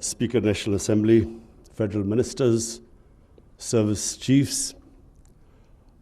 Speaker, National Assembly, Federal Ministers, Service Chiefs,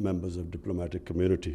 Members of Diplomatic Community,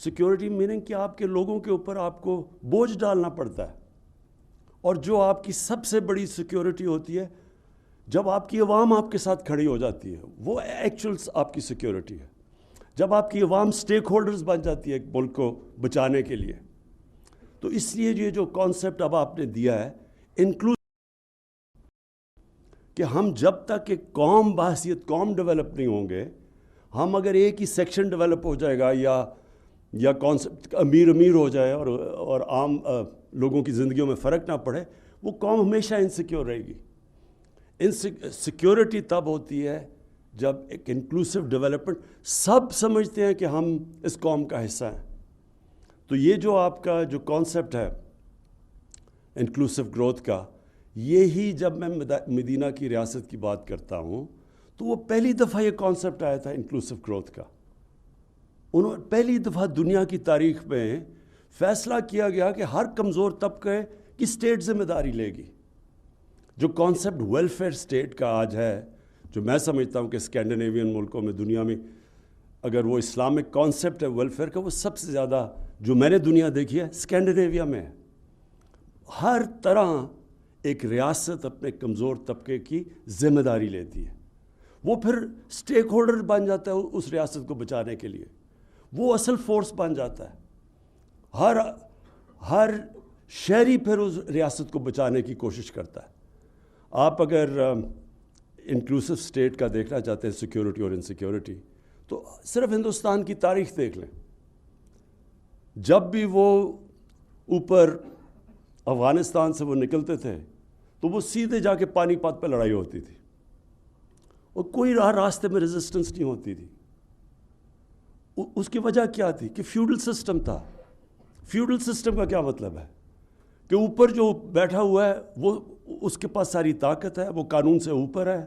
security meaning کہ آپ کے لوگوں کے اوپر آپ کو بوجھ ڈالنا پڑتا ہے، اور جو آپ کی سب سے بڑی سیکیورٹی ہوتی ہے جب آپ کی عوام آپ کے ساتھ کھڑی ہو جاتی ہے، وہ ایکچوئلس آپ کی سیکیورٹی ہے. جب آپ کی عوام سٹیک ہولڈرز بن جاتی ہے ایک ملک کو بچانے کے لیے. تو اس لیے یہ جو کانسیپٹ اب آپ نے دیا ہے انکلوسیو، کہ ہم جب تک ایک قوم بحیثیت قوم ڈیولپ نہیں ہوں گے، ہم اگر ایک ہی سیکشن ڈیولپ ہو جائے گا یا کانسیپٹ امیر ہو جائے اور عام لوگوں کی زندگیوں میں فرق نہ پڑے، وہ قوم ہمیشہ انسیکیور رہے گی. سیکیورٹی تب ہوتی ہے جب ایک انکلوسیو ڈیولپمنٹ سب سمجھتے ہیں کہ ہم اس قوم کا حصہ ہیں. تو یہ جو آپ کا جو کانسیپٹ ہے انکلوسیو گروتھ کا، یہی جب میں مدینہ کی ریاست کی بات کرتا ہوں تو وہ پہلی دفعہ یہ کانسیپٹ آیا تھا انکلوسیو گروتھ کا. انہوں پہلی دفعہ دنیا کی تاریخ میں فیصلہ کیا گیا کہ ہر کمزور طبقے کی اسٹیٹ ذمہ داری لے گی. جو کانسیپٹ ویلفیئر اسٹیٹ کا آج ہے، جو میں سمجھتا ہوں کہ اسکینڈینیوین ملکوں میں، دنیا میں اگر وہ اسلامک کانسیپٹ ہے ویلفیئر کا، وہ سب سے زیادہ جو میں نے دنیا دیکھی ہے اسکینڈینیویا میں ہے. ہر طرح ایک ریاست اپنے کمزور طبقے کی ذمہ داری لیتی ہے، وہ پھر اسٹیک ہولڈر بن جاتا ہے اس ریاست کو بچانے کے لیے، وہ اصل فورس بن جاتا ہے. ہر شہری پھر اس ریاست کو بچانے کی کوشش کرتا ہے. آپ اگر انکلوسیو اسٹیٹ کا دیکھنا چاہتے ہیں سیکیورٹی اور انسیکیورٹی، تو صرف ہندوستان کی تاریخ دیکھ لیں. جب بھی وہ اوپر افغانستان سے وہ نکلتے تھے تو وہ سیدھے جا کے پانی پت پہ لڑائی ہوتی تھی، اور کوئی راستے میں ریزسٹنس نہیں ہوتی تھی. اس کی وجہ کیا تھی کہ فیوڈل سسٹم تھا. فیوڈل سسٹم کا کیا مطلب ہے کہ اوپر جو بیٹھا ہوا ہے وہ اس کے پاس ساری طاقت ہے، وہ قانون سے اوپر ہے،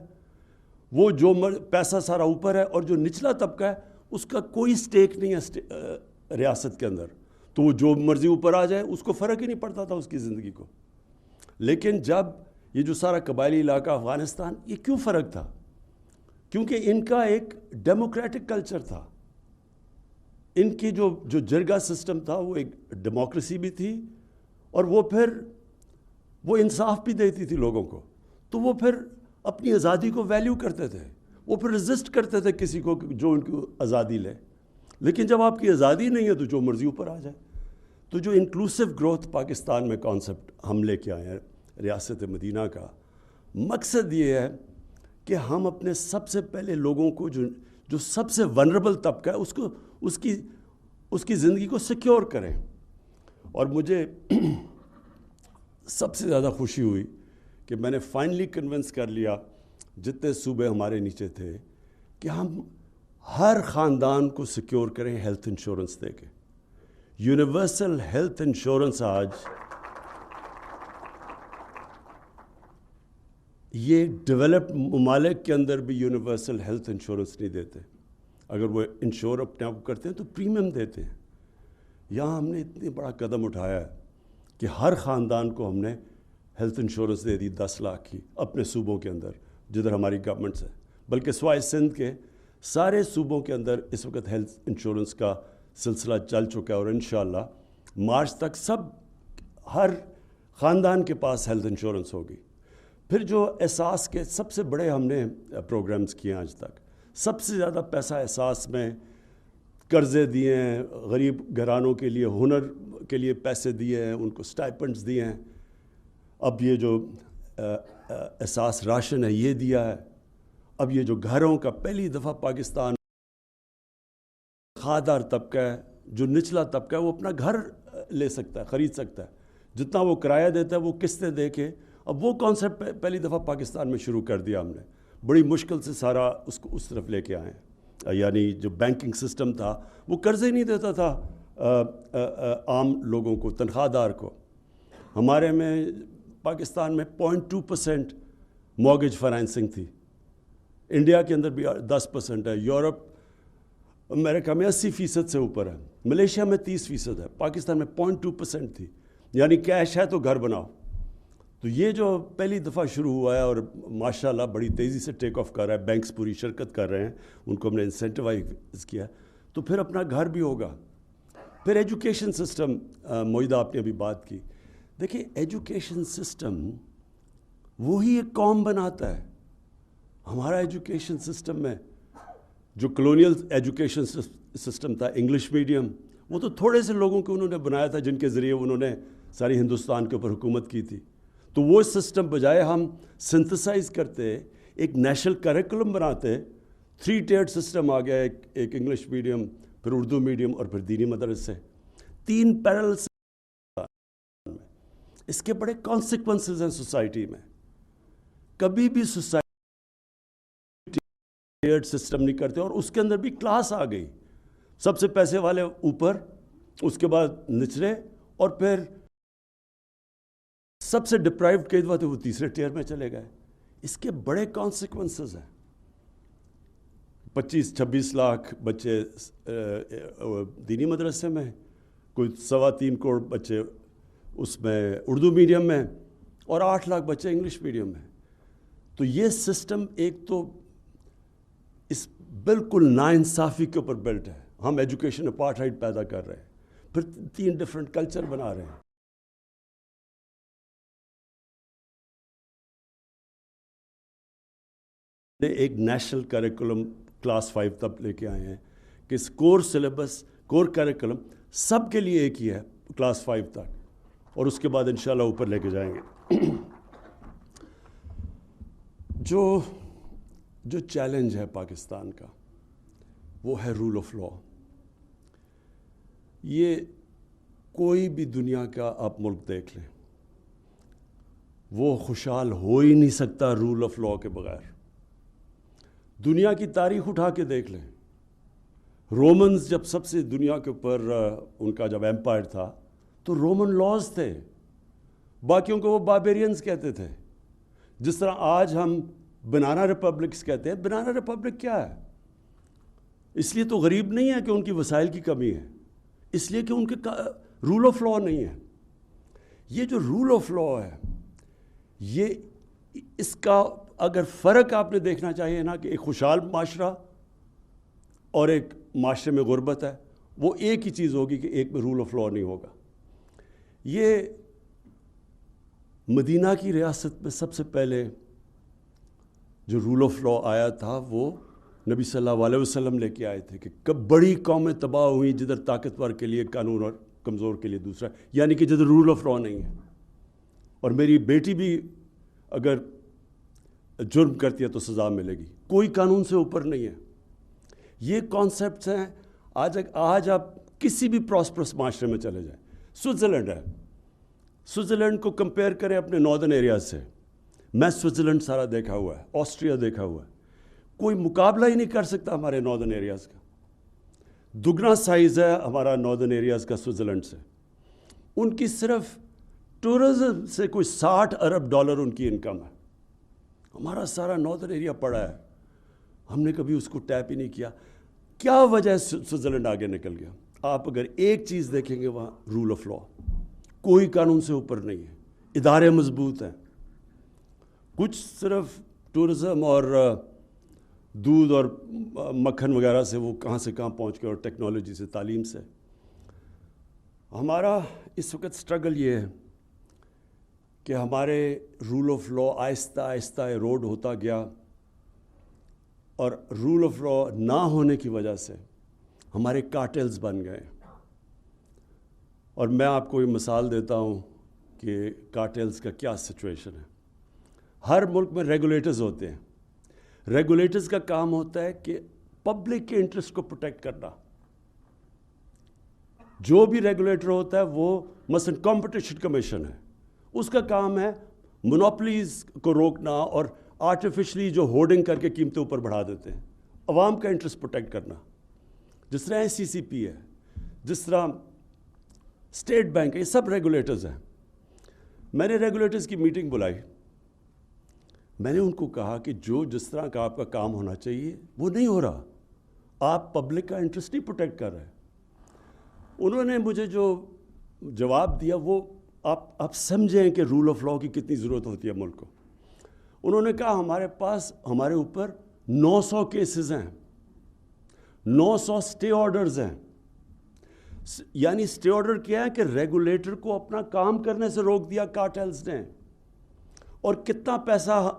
وہ جو پیسہ سارا اوپر ہے، اور جو نچلا طبقہ ہے اس کا کوئی سٹیک نہیں ہے ریاست کے اندر. تو وہ جو مرضی اوپر آ جائے اس کو فرق ہی نہیں پڑتا تھا اس کی زندگی کو. لیکن جب یہ جو سارا قبائلی علاقہ افغانستان، یہ کیوں فرق تھا؟ کیونکہ ان کا ایک ڈیموکریٹک کلچر تھا. ان کی جو جرگہ سسٹم تھا وہ ایک ڈیموکریسی بھی تھی، اور وہ پھر وہ انصاف بھی دیتی تھی لوگوں کو. تو وہ پھر اپنی آزادی کو ویلیو کرتے تھے، وہ پھر ریزسٹ کرتے تھے کسی کو جو ان کی آزادی لے. لیکن جب آپ کی آزادی نہیں ہے تو جو مرضی اوپر آ جائے. تو جو انکلوسیو گروتھ پاکستان میں کانسیپٹ ہم لے کے آئے ہیں ریاست مدینہ کا، مقصد یہ ہے کہ ہم اپنے سب سے پہلے لوگوں کو جو سب سے ونربل طبقہ ہے اس کو اس کی زندگی کو سیکیور کریں. اور مجھے سب سے زیادہ خوشی ہوئی کہ میں نے فائنلی کنونس کر لیا جتنے صوبے ہمارے نیچے تھے کہ ہم ہر خاندان کو سیکیور کریں ہیلتھ انشورنس دے کے. یونیورسل ہیلتھ انشورنس آج یہ ڈیولپڈ ممالک کے اندر بھی یونیورسل ہیلتھ انشورنس نہیں دیتے. اگر وہ انشور اپنے آپ کرتے ہیں تو پریمیم دیتے ہیں. یہاں ہم نے اتنی بڑا قدم اٹھایا ہے کہ ہر خاندان کو ہم نے ہیلتھ انشورنس دے دی 10 لاکھ کی اپنے صوبوں کے اندر جدھر ہماری گورنمنٹس ہے. بلکہ سوائے سندھ کے سارے صوبوں کے اندر اس وقت ہیلتھ انشورنس کا سلسلہ چل چکا ہے، اور انشاءاللہ مارچ تک ہر خاندان کے پاس ہیلتھ انشورنس ہوگی. پھر جو احساس کے سب سے بڑے ہم نے پروگرامز کیے ہیں آج تک، سب سے زیادہ پیسہ احساس میں قرضے دیے ہیں، غریب گھرانوں کے لیے ہنر کے لیے پیسے دیے ہیں، ان کو سٹائپنڈز دیے ہیں. اب یہ جو احساس راشن ہے یہ دیا ہے. اب یہ جو گھروں کا پہلی دفعہ پاکستان خادار طبقہ ہے، جو نچلا طبقہ ہے، وہ اپنا گھر لے سکتا ہے، خرید سکتا ہے. جتنا وہ کرایہ دیتا ہے وہ قسطیں دے کے. اب وہ کانسیپٹ پہلی دفعہ پاکستان میں شروع کر دیا ہم نے. بڑی مشکل سے سارا اس کو اس طرف لے کے آئے ہیں. یعنی جو بینکنگ سسٹم تھا وہ قرضے نہیں دیتا تھا عام لوگوں کو، تنخواہ دار کو. ہمارے میں پاکستان میں 0.2% مورگیج فائنینسنگ تھی. انڈیا کے اندر بھی 10% ہے. یورپ امریکہ میں 80% سے اوپر ہے. ملیشیا میں 30% ہے. پاکستان میں 0.2% تھی. یعنی کیش ہے تو گھر بناؤ. تو یہ جو پہلی دفعہ شروع ہوا ہے اور ماشاءاللہ بڑی تیزی سے ٹیک آف کر رہا ہے، بینکس پوری شرکت کر رہے ہیں، ان کو ہم نے انسینٹیوائز کیا، تو پھر اپنا گھر بھی ہوگا. پھر ایجوکیشن سسٹم، معاہدہ آپ نے ابھی بات کی. دیکھیں ایجوکیشن سسٹم وہی ایک قوم بناتا ہے. ہمارا ایجوکیشن سسٹم میں جو کلونیل ایجوکیشن سسٹم تھا، انگلش میڈیم، وہ تو تھوڑے سے لوگوں کو انہوں نے بنایا تھا جن کے ذریعے انہوں نے ساری ہندوستان کے اوپر حکومت کی تھی. تو وہ سسٹم بجائے ہم سنتھسائز کرتے، ایک نیشنل کریکولم بناتے. 3 ٹیئرڈ سسٹم آ گیا، ایک انگلش میڈیم، پھر اردو میڈیم اور پھر دینی مدرسے. 3 پیرل. اس کے بڑے کانسیکوینسز ہیں سوسائٹی میں. کبھی بھی سوسائٹی ٹیئرڈ سسٹم نہیں کرتے، اور اس کے اندر بھی کلاس آ گئی. سب سے پیسے والے اوپر، اس کے بعد نچلے، اور پھر سب سے ڈپرائیوڈ کے بعد وہ تیسرے ٹیئر میں چلے گئے. اس کے بڑے کانسیکوینسز ہیں. 25-26 لاکھ بچے دینی مدرسے میں، کوئی 3.25 کروڑ بچے اس میں اردو میڈیم میں، اور 8 لاکھ بچے انگلش میڈیم میں. تو یہ سسٹم ایک تو اس بالکل ناانصافی کے اوپر بلٹ ہے. ہم ایجوکیشن اپارٹھائڈ پیدا کر رہے ہیں، پھر 3 ڈفرینٹ کلچر بنا رہے ہیں. ایک نیشنل کریکولم کلاس 5 تب لے کے آئے ہیں کہ کور سلیبس، کور کریکولم سب کے لیے ایک ہی ہے کلاس 5 تک، اور اس کے بعد انشاءاللہ اوپر لے کے جائیں گے. جو چیلنج ہے پاکستان کا وہ ہے رول آف لا. یہ کوئی بھی دنیا کا آپ ملک دیکھ لیں، وہ خوشحال ہو ہی نہیں سکتا رول آف لا کے بغیر. دنیا کی تاریخ اٹھا کے دیکھ لیں. رومنز جب سب سے دنیا کے اوپر ان کا جب ایمپائر تھا تو رومن لاز تھے، باقیوں کو وہ باربیرینز کہتے تھے. جس طرح آج ہم بنانا ریپبلکس کہتے ہیں. بنانا ریپبلک کیا ہے؟ اس لیے تو غریب نہیں ہے کہ ان کی وسائل کی کمی ہے، اس لیے کہ ان کے رول آف لا نہیں ہے. یہ جو رول آف لا ہے، یہ اس کا اگر فرق آپ نے دیکھنا چاہیے نا، کہ ایک خوشحال معاشرہ اور ایک معاشرے میں غربت ہے، وہ ایک ہی چیز ہوگی کہ ایک میں رول آف لا نہیں ہوگا. یہ مدینہ کی ریاست میں سب سے پہلے جو رول آف لا آیا تھا وہ نبی صلی اللہ علیہ وسلم لے کے آئے تھے کہ کب بڑی قومیں تباہ ہوئیں جدھر طاقتور کے لیے قانون اور کمزور کے لیے دوسرا، یعنی کہ جدھر رول آف لا نہیں ہے. اور میری بیٹی بھی اگر جرم کرتی ہے تو سزا ملے گی، کوئی قانون سے اوپر نہیں ہے. یہ کانسیپٹس ہیں. آج آپ کسی بھی پراسپرس معاشرے میں چلے جائیں. سوئٹزرلینڈ ہے، سوئٹزرلینڈ کو کمپیئر کریں اپنے ناردرن ایریاز سے. میں سوئٹزرلینڈ سارا دیکھا ہوا ہے، آسٹریا دیکھا ہوا ہے، کوئی مقابلہ ہی نہیں کر سکتا ہمارے ناردرن ایریاز کا. دگنا سائز ہے ہمارا ناردرن ایریاز کا سوئٹزرلینڈ سے. ان کی صرف ٹورزم سے کوئی $60 ارب ان کی انکم ہے. ہمارا سارا ناردرن ایریا پڑا ہے، ہم نے کبھی اس کو ٹیپ ہی نہیں کیا. کیا وجہ ہے سوئٹزرلینڈ آگے نکل گیا؟ آپ اگر ایک چیز دیکھیں گے وہاں رول آف لا، کوئی قانون سے اوپر نہیں ہے، ادارے مضبوط ہیں. کچھ صرف ٹورزم اور دودھ اور مکھن وغیرہ سے وہ کہاں سے کہاں پہنچ گئے، اور ٹیکنالوجی سے، تعلیم سے. ہمارا اس وقت سٹرگل یہ ہے کہ ہمارے رول آف لا آہستہ آہستہ ایروڈ ہوتا گیا، اور رول آف لا نہ ہونے کی وجہ سے ہمارے کارٹلز بن گئے. اور میں آپ کو یہ مثال دیتا ہوں کہ کارٹلز کا کیا سچویشن ہے. ہر ملک میں ریگولیٹرز ہوتے ہیں. ریگولیٹرز کا کام ہوتا ہے کہ پبلک کے انٹرسٹ کو پروٹیکٹ کرنا. جو بھی ریگولیٹر ہوتا ہے وہ مثلا کمپٹیشن کمیشن ہے، اس کا کام ہے مونوپلیز کو روکنا اور آرٹیفیشلی جو ہورڈنگ کر کے قیمتیں اوپر بڑھا دیتے ہیں، عوام کا انٹرسٹ پروٹیکٹ کرنا. جس طرح SCCP ہے، جس طرح اسٹیٹ بینک ہے، یہ سب ریگولیٹرز ہیں. میں نے ریگولیٹرز کی میٹنگ بلائی. میں نے ان کو کہا کہ جو جس طرح کا آپ کا کام ہونا چاہیے وہ نہیں ہو رہا، آپ پبلک کا انٹرسٹ نہیں پروٹیکٹ کر رہے. انہوں نے مجھے جو جواب دیا وہ آپ سمجھیں کہ رول آف لا کی کتنی ضرورت ہوتی ہے ملک کو. انہوں نے کہا ہمارے پاس ہمارے اوپر 900 کیسز ہیں، 900 اسٹے آرڈرز ہیں. یعنی اسٹے آرڈر کیا ہے کہ ریگولیٹر کو اپنا کام کرنے سے روک دیا کارٹیلز نے. اور کتنا پیسہ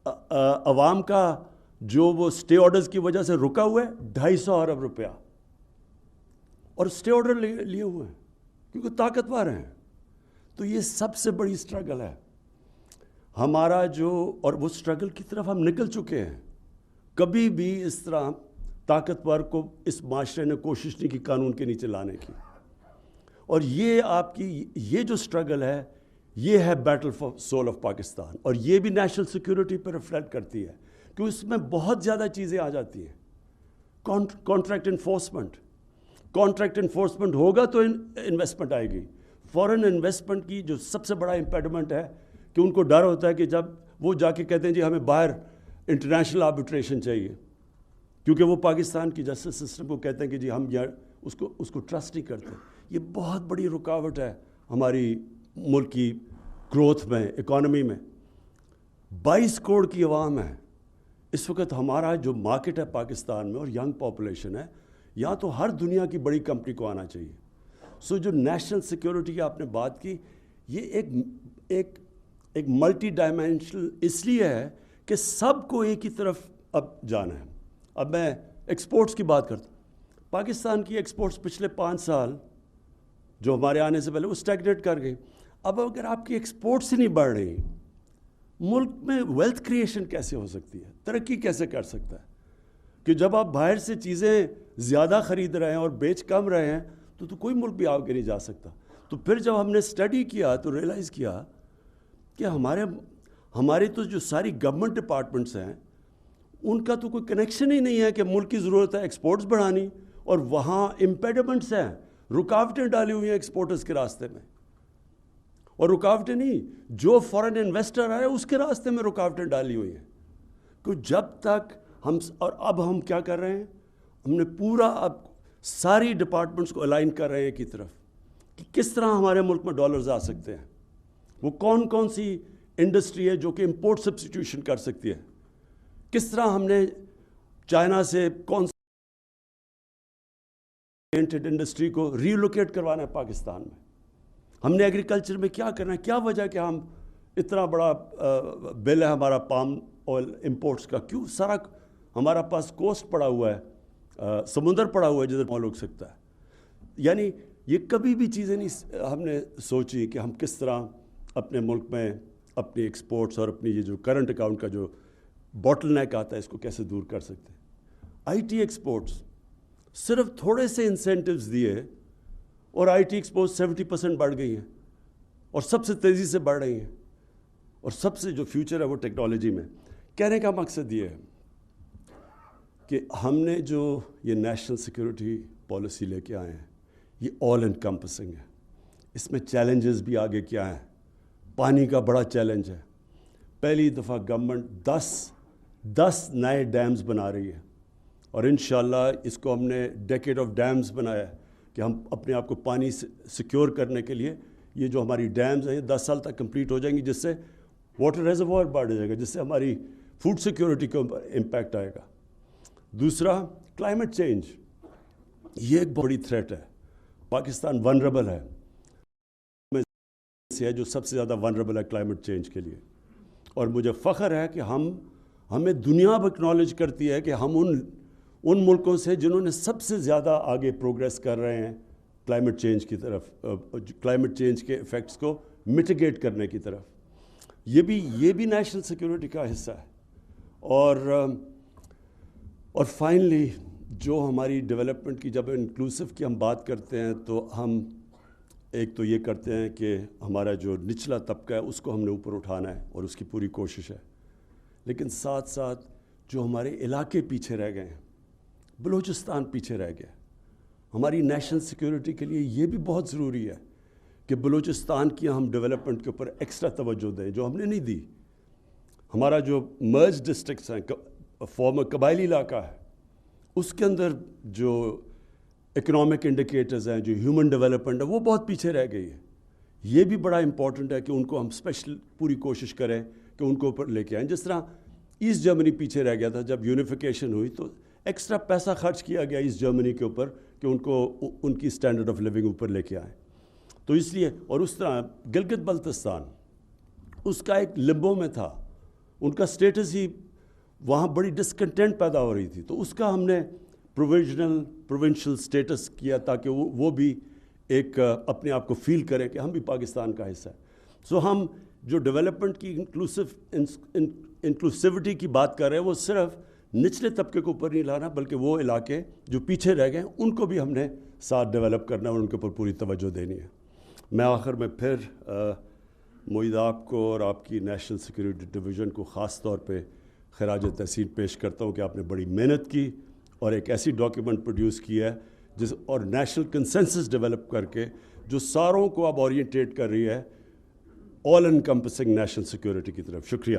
عوام کا جو وہ اسٹے آرڈرز کی وجہ سے رکا ہوا ہے, 250 ارب روپیہ. اور اسٹے آرڈر لیے ہوئے ہیں کیونکہ طاقتور ہیں. تو یہ سب سے بڑی اسٹرگل ہے ہمارا اور وہ اسٹرگل کی طرف ہم نکل چکے ہیں. کبھی بھی اس طرح طاقتور کو اس معاشرے نے کوشش نہیں کی قانون کے نیچے لانے کی. اور یہ آپ کی یہ جو اسٹرگل ہے یہ ہے battle for soul of Pakistan. اور یہ بھی نیشنل سیکیورٹی پر ریفلیکٹ کرتی ہے کہ اس میں بہت زیادہ چیزیں آ جاتی ہیں. کانٹریکٹ انفورسمنٹ ہوگا تو انویسٹمنٹ آئے گی. فورن انویسٹمنٹ کی جو سب سے بڑا امپیڈمنٹ ہے کہ ان کو ڈر ہوتا ہے کہ جب وہ جا کے کہتے ہیں جی ہمیں باہر انٹرنیشنل آربیٹریشن چاہیے, کیونکہ وہ پاکستان کی جسٹس سسٹم کو کہتے ہیں کہ جی ہم اس کو ٹرسٹ نہیں کرتے. یہ بہت بڑی رکاوٹ ہے ہماری ملک کی گروتھ میں, اکانومی میں. 22 کروڑ کی عوام ہے اس وقت. ہمارا جو مارکیٹ ہے پاکستان میں اور ینگ پاپولیشن ہے, یا تو ہر دنیا کی بڑی کمپنی کو آنا چاہیے. سو جو نیشنل سیکیورٹی کی آپ نے بات کی, یہ ایک ملٹی ڈائمینشنل اس لیے ہے کہ سب کو ایک ہی طرف اب جانا ہے. اب میں ایکسپورٹس کی بات کرتا ہوں. پاکستان کی ایکسپورٹس پچھلے 5 سال جو ہمارے آنے سے پہلے وہ اسٹیگنیٹ کر گئی. اب اگر آپ کی ایکسپورٹس ہی نہیں بڑھ رہی, ملک میں ویلتھ کریشن کیسے ہو سکتی ہے, ترقی کیسے کر سکتا ہے؟ کہ جب آپ باہر سے چیزیں زیادہ خرید رہے ہیں اور بیچ کم رہے ہیں تو کوئی ملک بھی آگے نہیں جا سکتا. تو پھر جب ہم نے اسٹڈی کیا تو ریئلائز کیا کہ ہمارے تو جو ساری گورنمنٹ ڈپارٹمنٹس ہیں ان کا تو کوئی کنیکشن ہی نہیں ہے کہ ملک کی ضرورت ہے ایکسپورٹس بڑھانی, اور وہاں امپیڈمنٹس ہیں, رکاوٹیں ڈالی ہوئی ہیں ایکسپورٹرز کے راستے میں. اور رکاوٹیں نہیں, جو فورن انویسٹر آئے اس کے راستے میں رکاوٹیں ڈالی ہوئی ہیں. کہ جب تک اور اب ہم کیا کر رہے ہیں, ہم نے پورا اب ساری ڈپارٹمنٹس کو الائن کر رہے ہیں کی طرف کہ کس طرح ہمارے ملک میں ڈالرز آ سکتے ہیں. وہ کون سی انڈسٹری ہے جو کہ امپورٹ سبسٹیٹیوشن کر سکتی ہے. کس طرح ہم نے چائنا سے کون سی انڈسٹری کو ریلوکیٹ کروانا ہے پاکستان میں. ہم نے ایگریکلچر میں کیا کرنا ہے, کیا وجہ کہ ہم اتنا بڑا بل ہے ہمارا پام آئل امپورٹس کا, کیوں سارا ہمارا پاس کوسٹ پڑا ہوا ہے, سمندر پڑا ہوا ہے جدھر مال ہو سکتا ہے. یعنی یہ کبھی بھی چیزیں نہیں ہم نے سوچی کہ ہم کس طرح اپنے ملک میں اپنی ایکسپورٹس اور اپنی یہ جو کرنٹ اکاؤنٹ کا جو باٹل نیک آتا ہے اس کو کیسے دور کر سکتے ہیں. آئی ٹی ایکسپورٹس صرف تھوڑے سے انسینٹیوز دیے اور آئی ٹی ایکسپورٹس 70% بڑھ گئی ہیں اور سب سے تیزی سے بڑھ رہی ہیں, اور سب سے جو فیوچر ہے وہ ٹیکنالوجی میں. کہنے کا مقصد یہ ہے کہ ہم نے جو یہ نیشنل سیکیورٹی پالیسی لے کے آئے ہیں یہ آل انکمپسنگ ہے. اس میں چیلنجز بھی آگے کیا ہیں. پانی کا بڑا چیلنج ہے. پہلی دفعہ گورنمنٹ 10 نئے ڈیمز بنا رہی ہے, اور انشاءاللہ اس کو ہم نے ڈیکیڈ آف ڈیمز بنایا ہے کہ ہم اپنے آپ کو پانی سیکیور کرنے کے لیے یہ جو ہماری ڈیمز ہیں یہ 10 سال تک کمپلیٹ ہو جائیں گی, جس سے واٹر ریزروائر بڑھ جائے گا, جس سے ہماری فوڈ سیکیورٹی کو امپیکٹ آئے گا. دوسرا کلائمیٹ چینج, یہ ایک بڑی تھریٹ ہے. پاکستان ونربل ہے, ہے جو سب سے زیادہ ونربل ہے کلائمیٹ چینج کے لیے. اور مجھے فخر ہے کہ ہمیں دنیا اب اکنالج کرتی ہے کہ ہم ان ملکوں سے جنہوں نے سب سے زیادہ آگے پروگریس کر رہے ہیں کلائمیٹ چینج کی طرف, کلائمیٹ چینج کے ایفیکٹس کو میٹیگیٹ کرنے کی طرف. یہ بھی نیشنل سیکیورٹی کا حصہ ہے. اور فائنلی جو ہماری ڈیولپمنٹ کی جب انکلوسیو کی ہم بات کرتے ہیں تو ہم ایک تو یہ کرتے ہیں کہ ہمارا جو نچلا طبقہ ہے اس کو ہم نے اوپر اٹھانا ہے اور اس کی پوری کوشش ہے. لیکن ساتھ ساتھ جو ہمارے علاقے پیچھے رہ گئے ہیں, بلوچستان پیچھے رہ گیا, ہماری نیشنل سیکیورٹی کے لیے یہ بھی بہت ضروری ہے کہ بلوچستان کی ہم ڈیولپمنٹ کے اوپر ایکسٹرا توجہ دیں جو ہم نے نہیں دی. ہمارا جو مرج ڈسٹرکٹس ہیں, فارمر قبائلی علاقہ ہے, اس کے اندر جو اکنامک انڈیکیٹرز ہیں, جو ہیومن ڈیولپمنٹ ہے, وہ بہت پیچھے رہ گئی ہے. یہ بھی بڑا امپورٹنٹ ہے کہ ان کو ہم اسپیشل پوری کوشش کریں کہ ان کو اوپر لے کے آئیں. جس طرح ایسٹ جرمنی پیچھے رہ گیا تھا جب یونیفیکیشن ہوئی, تو ایکسٹرا پیسہ خرچ کیا گیا اس جرمنی کے اوپر کہ ان کو ان کی اسٹینڈرڈ آف لیونگ اوپر لے کے آئیں. تو اس لیے اور اس طرح گلگت بلتستان اس کا ایک لمبو میں تھا, ان کا سٹیٹس ہی وہاں بڑی ڈسکنٹینٹ پیدا ہو رہی تھی, تو اس کا ہم نے پروونشل سٹیٹس کیا تاکہ وہ بھی ایک اپنے آپ کو فیل کریں کہ ہم بھی پاکستان کا حصہ ہیں. سو ہم جو ڈیولپمنٹ کی انکلوسیوٹی کی بات کر رہے ہیں وہ صرف نچلے طبقے کو اوپر نہیں لانا, بلکہ وہ علاقے جو پیچھے رہ گئے ان کو بھی ہم نے ساتھ ڈیولپ کرنا اور ان کے اوپر پوری توجہ دینی ہے. میں آخر میں پھر معید آپ کو اور آپ کی نیشنل سیکورٹی ڈویژن کو خاص طور پہ خراج تحسین پیش کرتا ہوں کہ آپ نے بڑی محنت کی اور ایک ایسی ڈاکیومنٹ پروڈیوس کی ہے اور نیشنل کنسنسس ڈیولپ کر کے جو ساروں کو اب اورینٹیٹ کر رہی ہے آل انکمپسنگ نیشنل سیکورٹی کی طرف. شکریہ.